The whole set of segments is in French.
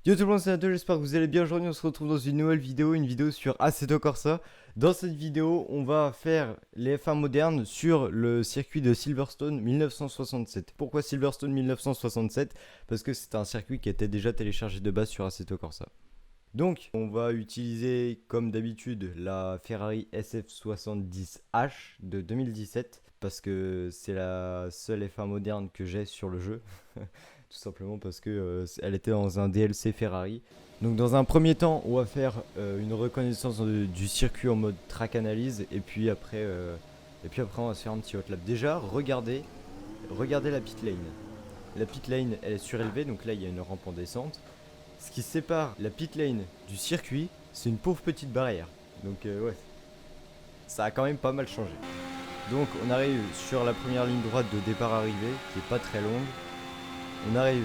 Yo tout le monde, c'est Nato, j'espère que vous allez bien. Aujourd'hui on se retrouve dans une nouvelle vidéo, une vidéo sur Assetto Corsa. Dans cette vidéo on va faire les F1 modernes sur le circuit de Silverstone 1967. Pourquoi Silverstone 1967? Parce que c'est un circuit qui était déjà téléchargé de base sur Assetto Corsa. Donc on va utiliser comme d'habitude la Ferrari SF70H de 2017 parce que c'est la seule F1 moderne que j'ai sur le jeu. Tout simplement parce que elle était dans un DLC Ferrari. Donc dans un premier temps, on va faire une reconnaissance du circuit en mode track analyse et puis après on va se faire un petit hot lap. Déjà, regardez la pit lane. La pit lane elle est surélevée, donc là il y a une rampe en descente. Ce qui sépare la pit lane du circuit, c'est une pauvre petite barrière. Donc ouais, ça a quand même pas mal changé. Donc on arrive sur la première ligne droite de départ arrivée, qui est pas très longue. On arrive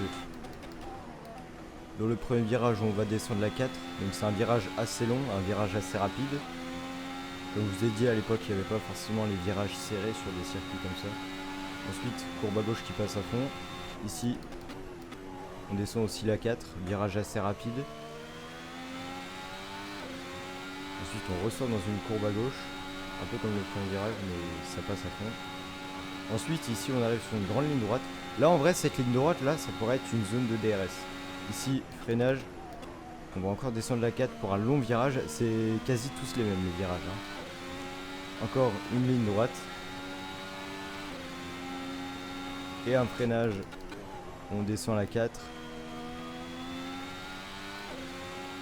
dans le premier virage où on va descendre la 4. Donc c'est un virage assez long, un virage assez rapide. Comme je vous ai dit à l'époque, il n'y avait pas forcément les virages serrés sur des circuits comme ça. Ensuite, courbe à gauche qui passe à fond. Ici, on descend aussi la 4, virage assez rapide. Ensuite, on ressort dans une courbe à gauche, un peu comme le premier virage, mais ça passe à fond. Ensuite, ici, on arrive sur une grande ligne droite. Là, en vrai, cette ligne droite, là, ça pourrait être une zone de DRS. Ici, freinage. On va encore descendre la 4 pour un long virage. C'est quasi tous les mêmes, les virages. Encore une ligne droite. Et un freinage. On descend la 4.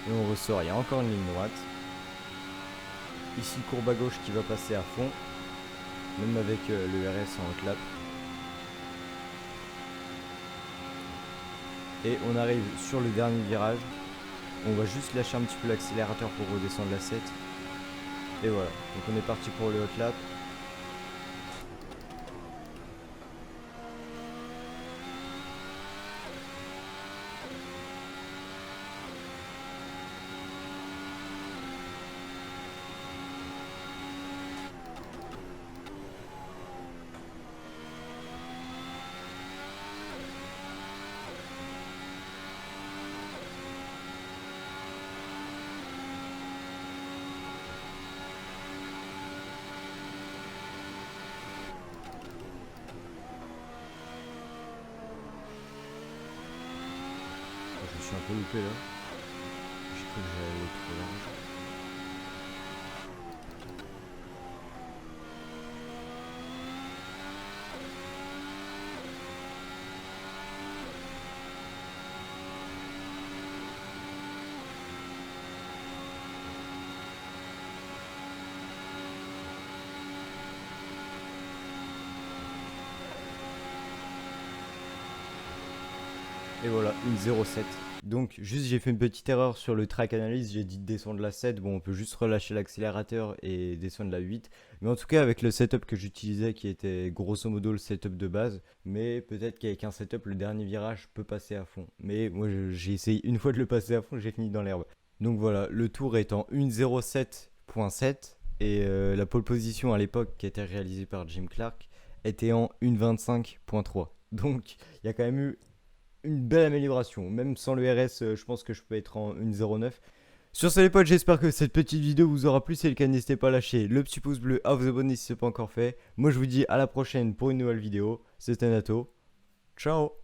Et on ressort. Il y a encore une ligne droite. Ici, courbe à gauche qui va passer à fond. Même avec le RS en hot lap. Et on arrive sur le dernier virage. On va juste lâcher un petit peu l'accélérateur pour redescendre la 7. Et voilà, donc on est parti pour le hot lap. Je me suis un peu loupé là. J'ai cru que j'allais aller trop large. Et voilà, une 0,7. Donc juste j'ai fait une petite erreur sur le track analyse, j'ai dit de descendre la 7, bon on peut juste relâcher l'accélérateur et descendre la 8. Mais en tout cas avec le setup que j'utilisais qui était grosso modo le setup de base, mais peut-être qu'avec un setup le dernier virage peut passer à fond. Mais moi j'ai essayé une fois de le passer à fond, j'ai fini dans l'herbe. Donc voilà, le tour est en 1,07.7 et la pole position à l'époque qui a été réalisée par Jim Clark était en 1,25.3. Donc il y a quand même eu une belle amélioration. Même sans le RS, je pense que je peux être en 1.09. Sur ce les potes, j'espère que cette petite vidéo vous aura plu. Si c'est le cas, n'hésitez pas à lâcher le petit pouce bleu, à vous abonner si ce n'est pas encore fait. Moi je vous dis à la prochaine pour une nouvelle vidéo. C'était Nato. Ciao.